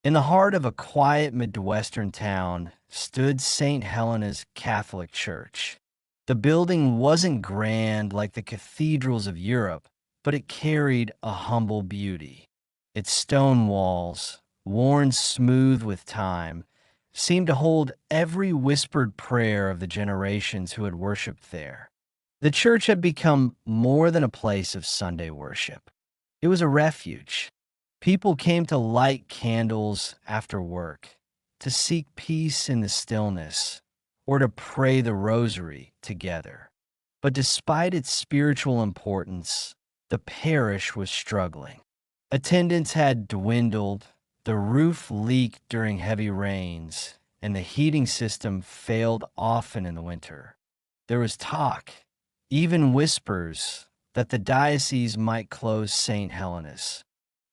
In the heart of a quiet Midwestern town stood St. Helena's Catholic Church. The building wasn't grand like the cathedrals of Europe, but it carried a humble beauty. Its stone walls, worn smooth with time, seemed to hold every whispered prayer of the generations who had worshiped there. The church had become more than a place of Sunday worship. It was a refuge. People came to light candles after work, to seek peace in the stillness, or to pray the rosary together. But despite its spiritual importance, the parish was struggling. Attendance had dwindled, the roof leaked during heavy rains, and the heating system failed often in the winter. There was talk, even whispers, that the diocese might close St. Helena's.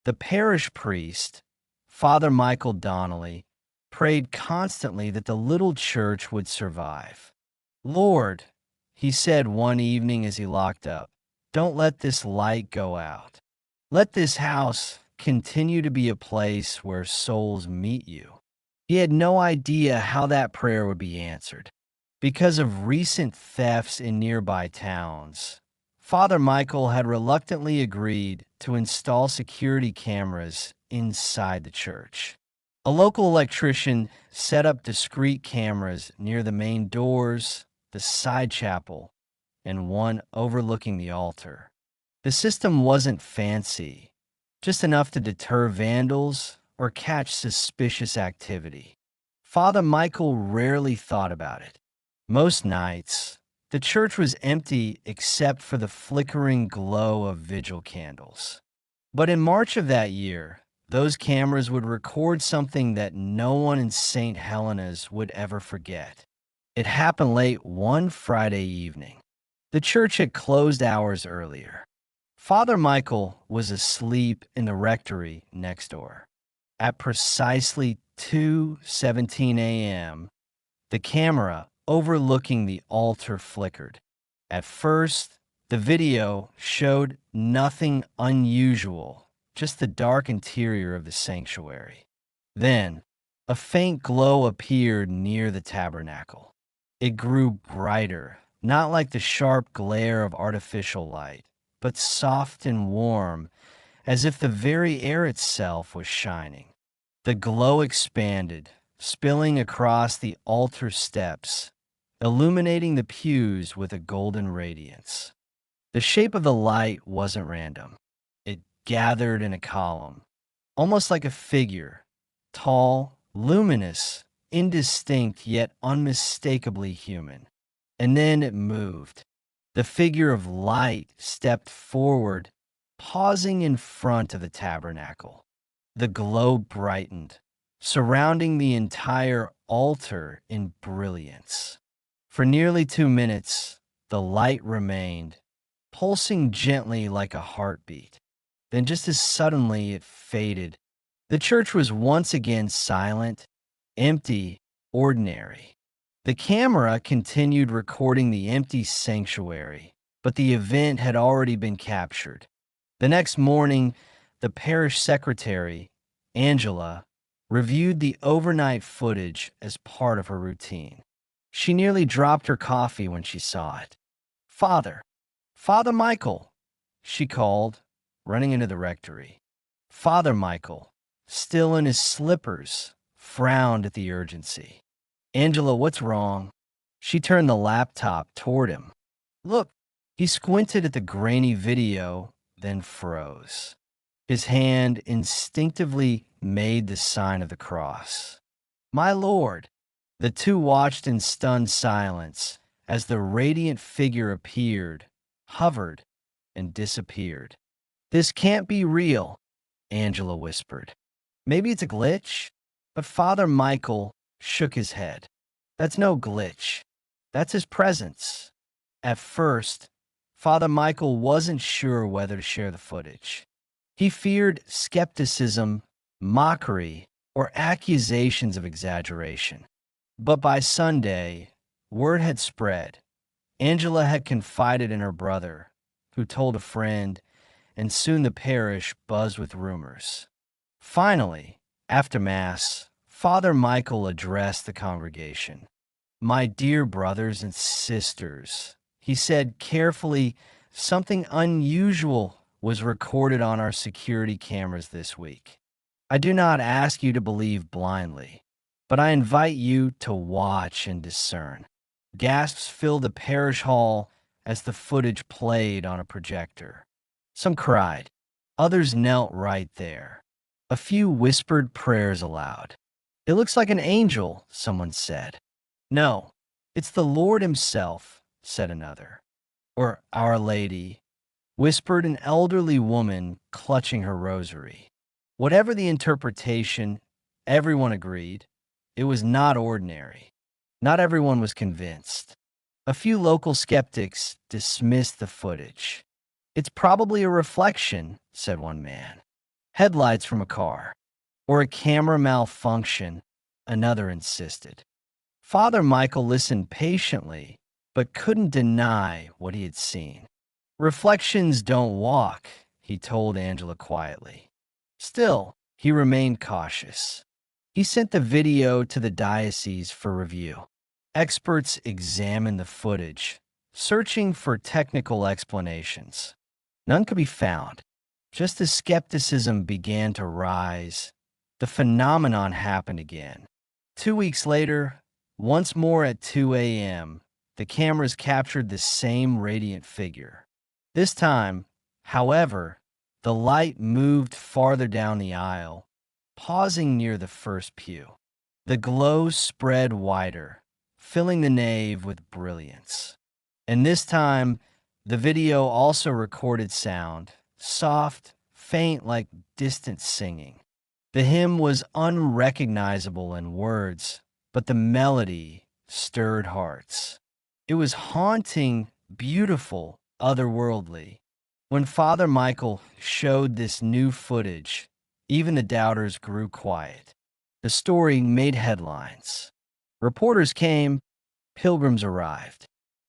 The parish priest, Father Michael Donnelly, prayed constantly that the little church would survive. "Lord," he said one evening as he locked up, "don't let this light go out. Let this house continue to be a place where souls meet you." He had no idea how that prayer would be answered. Because of recent thefts in nearby towns, Father Michael had reluctantly agreed to install security cameras inside the church. A local electrician set up discreet cameras near the main doors, the side chapel, and one overlooking the altar. The system wasn't fancy, just enough to deter vandals or catch suspicious activity. Father Michael rarely thought about it. Most nights, the church was empty except for the flickering glow of vigil candles. But in March of that year, those cameras would record something that no one in St. Helena's would ever forget. It happened late one Friday evening. The church had closed hours earlier. Father Michael was asleep in the rectory next door. At precisely 2:17 a.m., the camera overlooking the altar flickered. At first, the video showed nothing unusual, just the dark interior of the sanctuary. Then, a faint glow appeared near the tabernacle. It grew brighter, not like the sharp glare of artificial light, but soft and warm, as if the very air itself was shining. The glow expanded, spilling across the altar steps, illuminating the pews with a golden radiance. The shape of the light wasn't random. It gathered in a column, almost like a figure, tall, luminous, indistinct yet unmistakably human. And then it moved. The figure of light stepped forward, pausing in front of the tabernacle. The glow brightened, surrounding the entire altar in brilliance. For nearly 2 minutes, the light remained, pulsing gently like a heartbeat. Then just as suddenly it faded. The church was once again silent, empty, ordinary. The camera continued recording the empty sanctuary, but the event had already been captured. The next morning, the parish secretary, Angela, reviewed the overnight footage as part of her routine. She nearly dropped her coffee when she saw it. "Father, Father Michael," she called, running into the rectory. Father Michael, still in his slippers, frowned at the urgency. "Angela, what's wrong?" She turned the laptop toward him. "Look." He squinted at the grainy video, then froze. His hand instinctively made the sign of the cross. "My Lord." The two watched in stunned silence as the radiant figure appeared, hovered, and disappeared. "This can't be real," Angela whispered. "Maybe it's a glitch?" But Father Michael shook his head. "That's no glitch. That's his presence." At first, Father Michael wasn't sure whether to share the footage. He feared skepticism, mockery, or accusations of exaggeration. But by Sunday, word had spread. Angela had confided in her brother, who told a friend, and soon the parish buzzed with rumors. Finally, After Mass, Father Michael addressed the congregation. "My dear brothers and sisters," he said carefully, "something unusual was recorded on our security cameras this week. I do not ask you to believe blindly, but I invite you to watch and discern." Gasps filled the parish hall as the footage played on a projector. Some cried. Others knelt right there. A few whispered prayers aloud. "It looks like an angel," someone said. "No, it's the Lord himself," said another. "Or Our Lady," whispered an elderly woman clutching her rosary. Whatever the interpretation, everyone agreed it was not ordinary. Not everyone was convinced. A few local skeptics dismissed the footage. "It's probably a reflection," said one man. "Headlights from a car." "Or a camera malfunction," another insisted. Father Michael listened patiently, but couldn't deny what he had seen. "Reflections don't walk," he told Angela quietly. Still, he remained cautious. He sent the video to the diocese for review. Experts examined the footage, searching for technical explanations. None could be found. Just as skepticism began to rise, the phenomenon happened again. 2 weeks later, once more at 2 a.m., the cameras captured the same radiant figure. This time, however, the light moved farther down the aisle, pausing near the first pew. The glow spread wider, filling the nave with brilliance. And this time, the video also recorded sound, soft, faint like distant singing. The hymn was unrecognizable in words, but the melody stirred hearts. It was haunting, beautiful, otherworldly. When Father Michael showed this new footage, even the doubters grew quiet. The story made headlines. Reporters came, pilgrims arrived.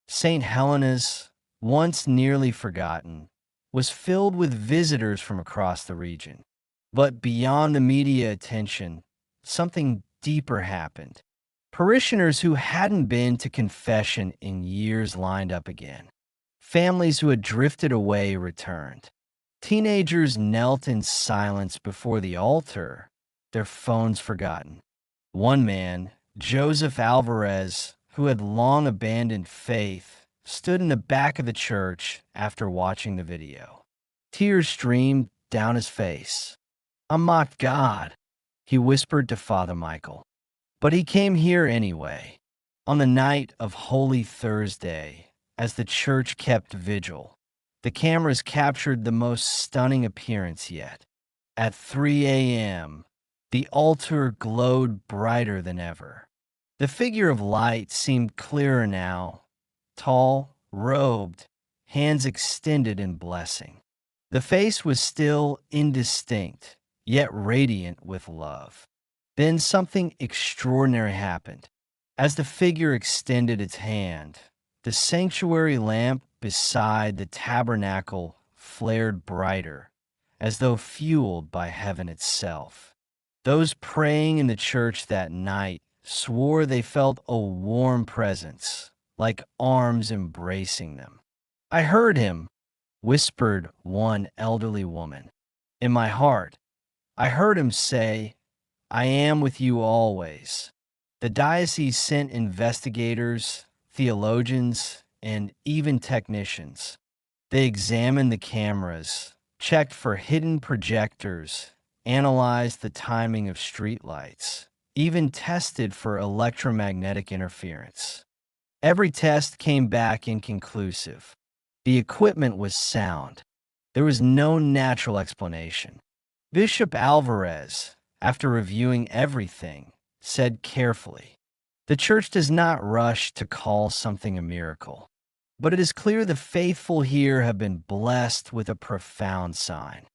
St. Helena's, once nearly forgotten, was filled with visitors from across the region. But beyond the media attention, something deeper happened. Parishioners who hadn't been to confession in years lined up again. Families who had drifted away returned. Teenagers knelt in silence before the altar, their phones forgotten. One man, Joseph Alvarez, who had long abandoned faith, stood in the back of the church after watching the video. Tears streamed down his face. "I mocked God," he whispered to Father Michael. "But he came here anyway." On the night of Holy Thursday, as the church kept vigil, the cameras captured the most stunning appearance yet. At 3 a.m., the altar glowed brighter than ever. The figure of light seemed clearer now, tall, robed, hands extended in blessing. The face was still indistinct, yet radiant with love. Then something extraordinary happened. As the figure extended its hand, the sanctuary lamp beside the tabernacle flared brighter, as though fueled by heaven itself. Those praying in the church that night swore they felt a warm presence, like arms embracing them. "I heard him," whispered one elderly woman. "In my heart, I heard him say, 'I am with you always.'" The diocese sent investigators, theologians, and even technicians. They examined the cameras, checked for hidden projectors, analyzed the timing of streetlights, even tested for electromagnetic interference. Every test came back inconclusive. The equipment was sound. There was no natural explanation. Bishop Alvarez, after reviewing everything, said carefully, "The church does not rush to call something a miracle, but it is clear the faithful here have been blessed with a profound sign.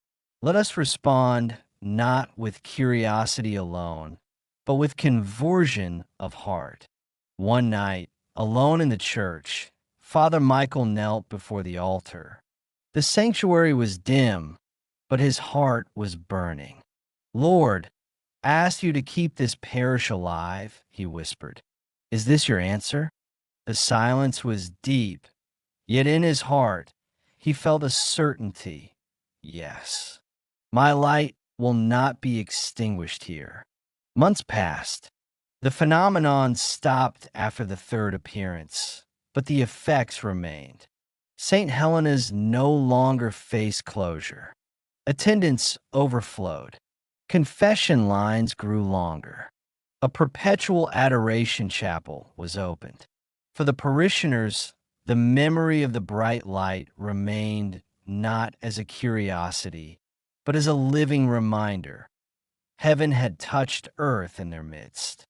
Let us respond not with curiosity alone, but with conversion of heart." One night, alone in the church, Father Michael knelt before the altar. The sanctuary was dim, but his heart was burning. "Lord, asked you to keep this parish alive, he whispered. Is this your answer? The silence was deep, yet in his heart, he felt a certainty. Yes, my light will not be extinguished here. Months passed. The phenomenon stopped after the third appearance, but the effects remained. St. Helena's no longer faced closure. Attendance overflowed. Confession lines grew longer. A perpetual adoration chapel was opened. For the parishioners, the memory of the bright light remained not as a curiosity, but as a living reminder. Heaven had touched earth in their midst.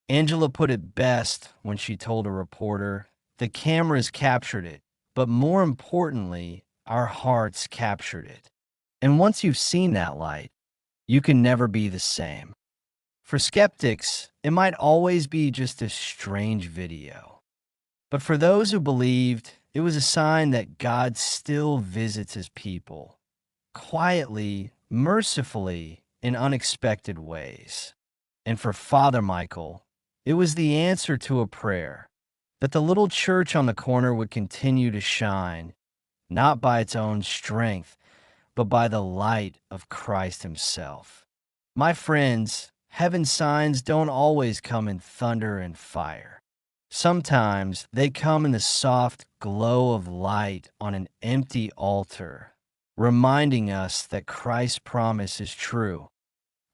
Angela put it best when she told a reporter, "The cameras captured it, but more importantly, our hearts captured it. And once you've seen that light, you can never be the same." For skeptics, it might always be just a strange video. But for those who believed, it was a sign that God still visits his people, quietly, mercifully, in unexpected ways. And for Father Michael, it was the answer to a prayer that the little church on the corner would continue to shine, not by its own strength, but by the light of Christ himself. My friends, heaven's signs don't always come in thunder and fire. Sometimes they come in the soft glow of light on an empty altar, reminding us that Christ's promise is true.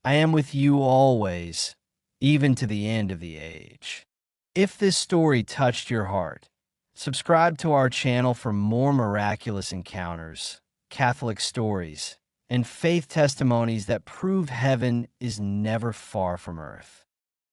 I am with you always, even to the end of the age. If this story touched your heart, subscribe to our channel for more miraculous encounters, Catholic stories, and faith testimonies that prove heaven is never far from earth.